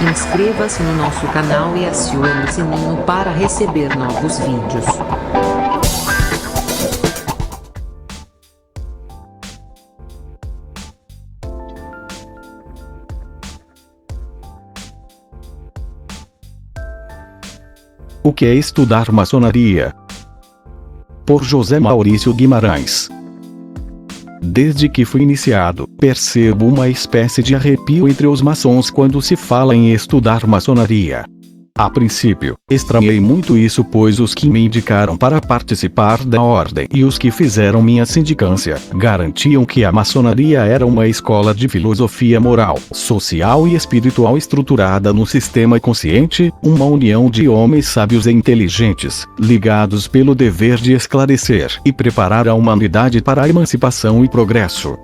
Inscreva-se no nosso canal e acione o sininho para receber novos vídeos. O que é estudar maçonaria? Por José Maurício Guimarães. Desde que fui iniciado, percebo uma espécie de arrepio entre os maçons quando se fala em estudar maçonaria. A princípio, estranhei muito isso, pois os que me indicaram para participar da ordem e os que fizeram minha sindicância garantiam que a maçonaria era uma escola de filosofia moral, social e espiritual estruturada no sistema consciente, uma união de homens sábios e inteligentes, ligados pelo dever de esclarecer e preparar a humanidade para a emancipação e progresso.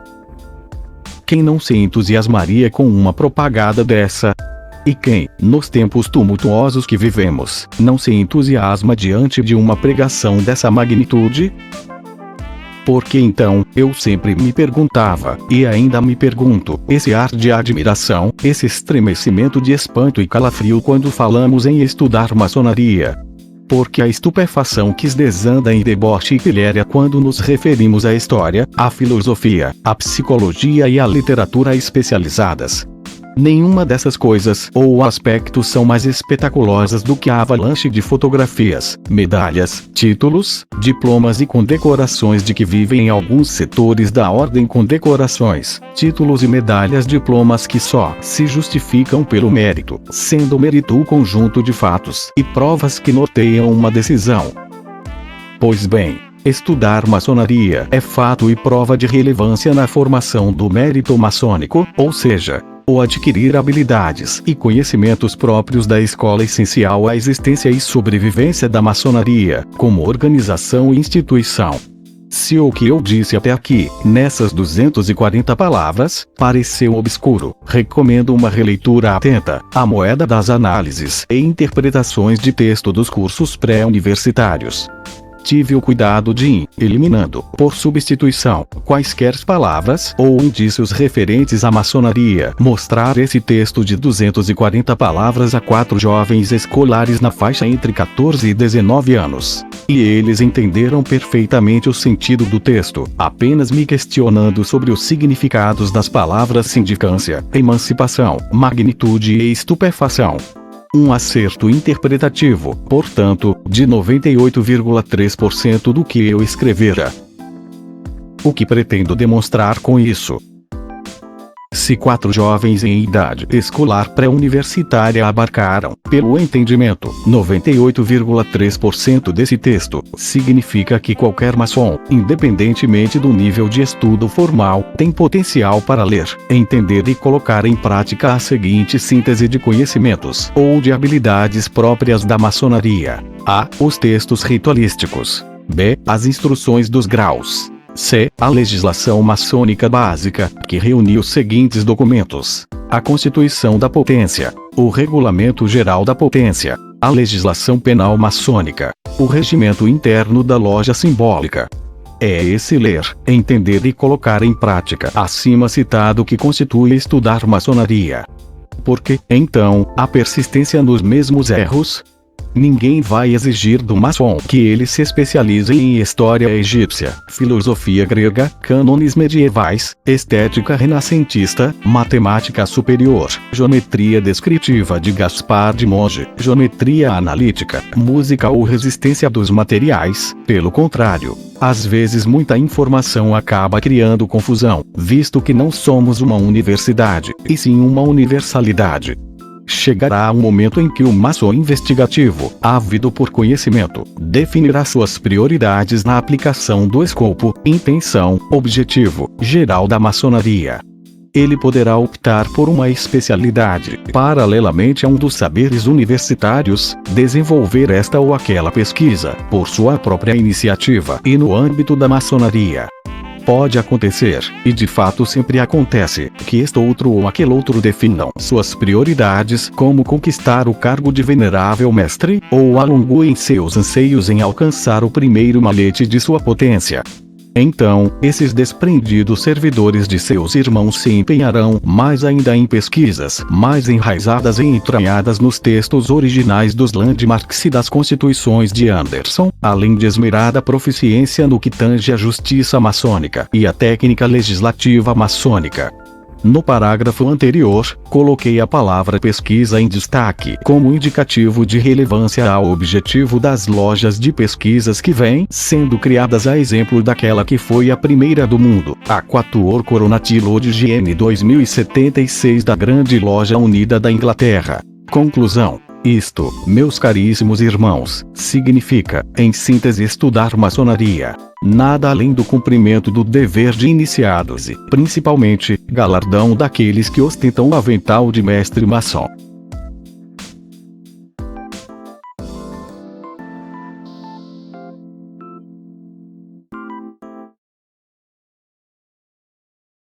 Quem não se entusiasmaria com uma propaganda dessa? E quem, nos tempos tumultuosos que vivemos, não se entusiasma diante de uma pregação dessa magnitude? Porque então, eu sempre me perguntava, e ainda me pergunto, esse ar de admiração, esse estremecimento de espanto e calafrio quando falamos em estudar maçonaria. Porque a estupefação que desanda em deboche e pilhéria quando nos referimos à história, à filosofia, à psicologia e à literatura especializadas. Nenhuma dessas coisas ou aspectos são mais espetaculosas do que a avalanche de fotografias, medalhas, títulos, diplomas e condecorações de que vivem em alguns setores da ordem, condecorações, títulos e medalhas, diplomas que só se justificam pelo mérito, sendo o mérito o conjunto de fatos e provas que norteiam uma decisão. Pois bem, estudar maçonaria é fato e prova de relevância na formação do mérito maçônico, ou seja, ou adquirir habilidades e conhecimentos próprios da escola essencial à existência e sobrevivência da maçonaria, como organização e instituição. Se o que eu disse até aqui, nessas 240 palavras, pareceu obscuro, recomendo uma releitura atenta, à moeda das análises e interpretações de texto dos cursos pré-universitários. Tive o cuidado de ir eliminando, por substituição, quaisquer palavras ou indícios referentes à maçonaria. Mostrar esse texto de 240 palavras a 4 jovens escolares na faixa entre 14 e 19 anos. E eles entenderam perfeitamente o sentido do texto, apenas me questionando sobre os significados das palavras sindicância, emancipação, magnitude e estupefação. Um acerto interpretativo, portanto, de 98,3% do que eu escrevera. O que pretendo demonstrar com isso? Se 4 jovens em idade escolar pré-universitária abarcaram, pelo entendimento, 98,3% desse texto, significa que qualquer maçom, independentemente do nível de estudo formal, tem potencial para ler, entender e colocar em prática a seguinte síntese de conhecimentos ou de habilidades próprias da maçonaria: A. Os textos ritualísticos. B. As instruções dos graus. C. A legislação maçônica básica, que reúne os seguintes documentos: a Constituição da Potência, o Regulamento Geral da Potência, a legislação penal maçônica, o regimento interno da loja simbólica. É esse ler, entender e colocar em prática acima citado que constitui estudar maçonaria. Porque, então, a persistência nos mesmos erros? Ninguém vai exigir do maçom que ele se especialize em história egípcia, filosofia grega, cânones medievais, estética renascentista, matemática superior, geometria descritiva de Gaspar de Monge, geometria analítica, música ou resistência dos materiais. Pelo contrário, às vezes muita informação acaba criando confusão, visto que não somos uma universidade, e sim uma universalidade. Chegará um momento em que o maçom investigativo, ávido por conhecimento, definirá suas prioridades na aplicação do escopo, intenção, objetivo, geral da maçonaria. Ele poderá optar por uma especialidade, paralelamente a um dos saberes universitários, desenvolver esta ou aquela pesquisa, por sua própria iniciativa e no âmbito da maçonaria. Pode acontecer, e de fato sempre acontece, que este outro ou aquele outro definam suas prioridades, como conquistar o cargo de venerável mestre, ou alonguem seus anseios em alcançar o primeiro malhete de sua potência. Então, esses desprendidos servidores de seus irmãos se empenharão mais ainda em pesquisas mais enraizadas e entranhadas nos textos originais dos landmarks e das constituições de Anderson, além de esmerada proficiência no que tange à justiça maçônica e à técnica legislativa maçônica. No parágrafo anterior, coloquei a palavra pesquisa em destaque como indicativo de relevância ao objetivo das lojas de pesquisas que vêm sendo criadas a exemplo daquela que foi a primeira do mundo, a Quatuor Coronatilo de GN 2076 da Grande Loja Unida da Inglaterra. Conclusão. Isto, meus caríssimos irmãos, significa, em síntese, estudar maçonaria. Nada além do cumprimento do dever de iniciados e, principalmente, galardão daqueles que ostentam o avental de mestre maçom.